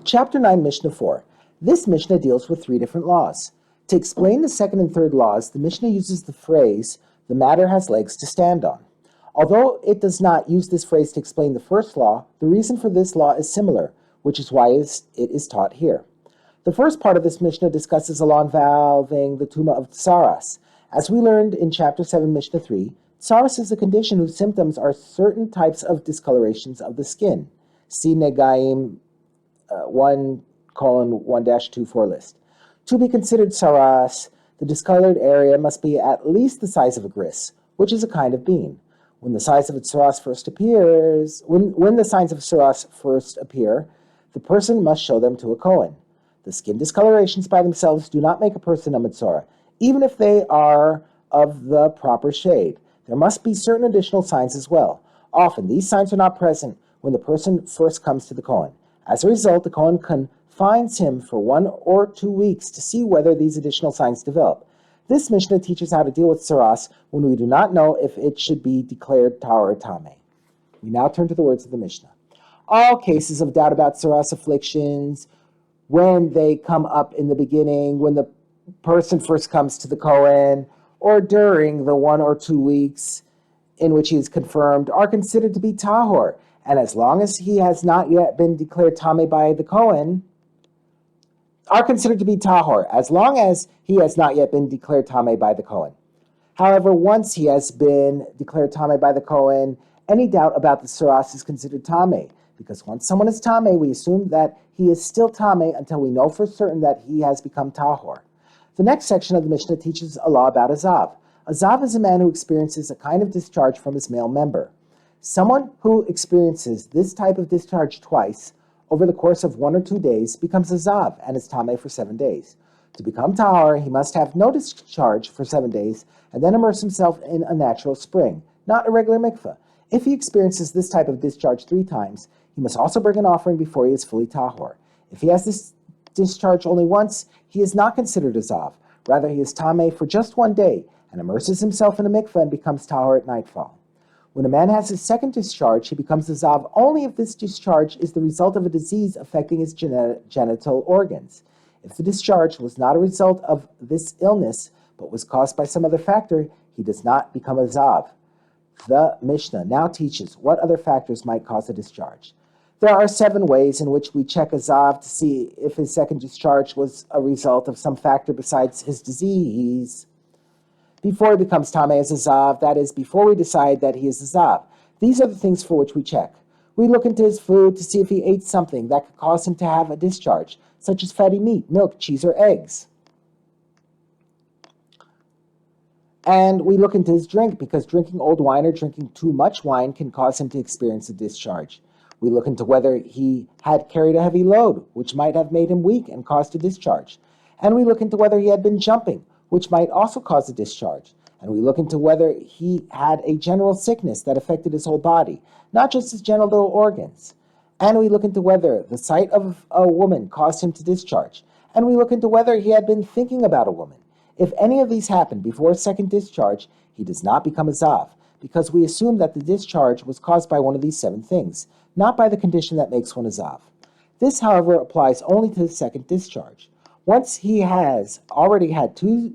Chapter 9, Mishnah 4. This Mishnah deals with three different laws. To explain the second and third laws, the Mishnah uses the phrase, "the matter has legs to stand on." Although it does not use this phrase to explain the first law, the reason for this law is similar, which is why it is taught here. The first part of this Mishnah discusses a law involving the tumah of tsaras. As we learned in Chapter 7, Mishnah 3, tsaras is a condition whose symptoms are certain types of discolorations of the skin. See Negaim 1:1-24 list. To be considered tsaras, the discolored area must be at least the size of a gris, which is a kind of bean. When the signs of tsaras first appear, the person must show them to a Kohen. The skin discolorations by themselves do not make a person a metzora, even if they are of the proper shade. There must be certain additional signs as well. Often, these signs are not present when the person first comes to the Kohen. As a result, the Kohen confines him for 1 or 2 weeks to see whether these additional signs develop. This Mishnah teaches how to deal with tsaras when we do not know if it should be declared tahor or tameh. We now turn to the words of the Mishnah. All cases of doubt about tsaras afflictions, when they come up in the beginning, when the person first comes to the Kohen, or during the 1 or 2 weeks in which he is confirmed, are considered to be tahor. And as long as he has not yet been declared tameh by the Kohen, are considered to be tahor, as long as he has not yet been declared tameh by the Kohen. However, once he has been declared tameh by the Kohen, any doubt about the tsaras is considered tameh, because once someone is tameh, we assume that he is still tameh until we know for certain that he has become tahor. The next section of the Mishnah teaches a law about a zav. A zav is a man who experiences a kind of discharge from his male member. Someone who experiences this type of discharge twice over the course of 1 or 2 days becomes a zav and is tameh for 7 days. To become tahor, he must have no discharge for 7 days and then immerse himself in a natural spring, not a regular mikveh. If he experiences this type of discharge 3 times, he must also bring an offering before he is fully tahor. If he has this discharge only once, he is not considered a zav. Rather, he is tameh for just 1 day and immerses himself in a mikveh and becomes tahor at nightfall. When a man has his second discharge, he becomes a zav only if this discharge is the result of a disease affecting his genital organs. If the discharge was not a result of this illness, but was caused by some other factor, he does not become a zav. The Mishnah now teaches what other factors might cause a discharge. There are 7 ways in which we check a zav to see if his second discharge was a result of some factor besides his disease. Before he becomes tameh as a zav, that is, before we decide that he is a zav. These are the things for which we check. We look into his food to see if he ate something that could cause him to have a discharge, such as fatty meat, milk, cheese, or eggs. And we look into his drink, because drinking old wine or drinking too much wine can cause him to experience a discharge. We look into whether he had carried a heavy load, which might have made him weak and caused a discharge. And we look into whether he had been jumping, which might also cause a discharge. And we look into whether he had a general sickness that affected his whole body, not just his genital organs. And we look into whether the sight of a woman caused him to discharge. And we look into whether he had been thinking about a woman. If any of these happened before a second discharge, he does not become a zav, because we assume that the discharge was caused by one of these 7 things, not by the condition that makes one a zav. This, however, applies only to the second discharge. Once he has already had two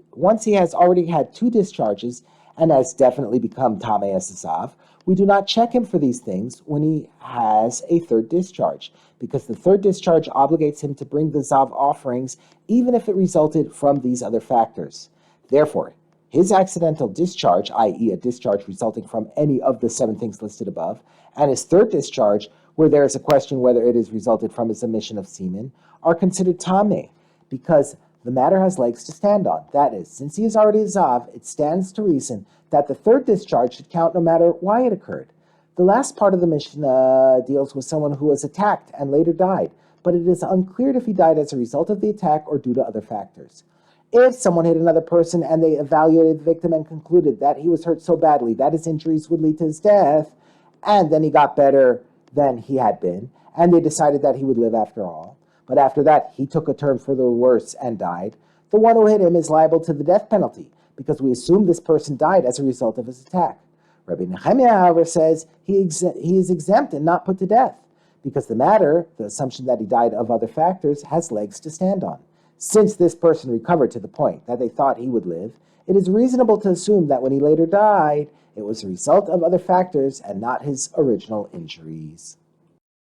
discharges and has definitely become tameh as a zav, we do not check him for these things when he has a third discharge, because the third discharge obligates him to bring the zav offerings even if it resulted from these other factors. Therefore, his accidental discharge, i.e. a discharge resulting from any of the 7 things listed above, and his third discharge, where there is a question whether it is resulted from his emission of semen, are considered tameh, because the matter has legs to stand on. That is, since he is already a zav, it stands to reason that the third discharge should count no matter why it occurred. The last part of the Mishnah deals with someone who was attacked and later died, but it is unclear if he died as a result of the attack or due to other factors. If someone hit another person and they evaluated the victim and concluded that he was hurt so badly that his injuries would lead to his death, and then he got better than he had been, and they decided that he would live after all, but after that he took a turn for the worse and died, the one who hit him is liable to the death penalty, because we assume this person died as a result of his attack. Rabbi Nehemiah, however, says he is exempt and not put to death, because the matter, the assumption that he died of other factors, has legs to stand on. Since this person recovered to the point that they thought he would live, it is reasonable to assume that when he later died, it was a result of other factors and not his original injuries.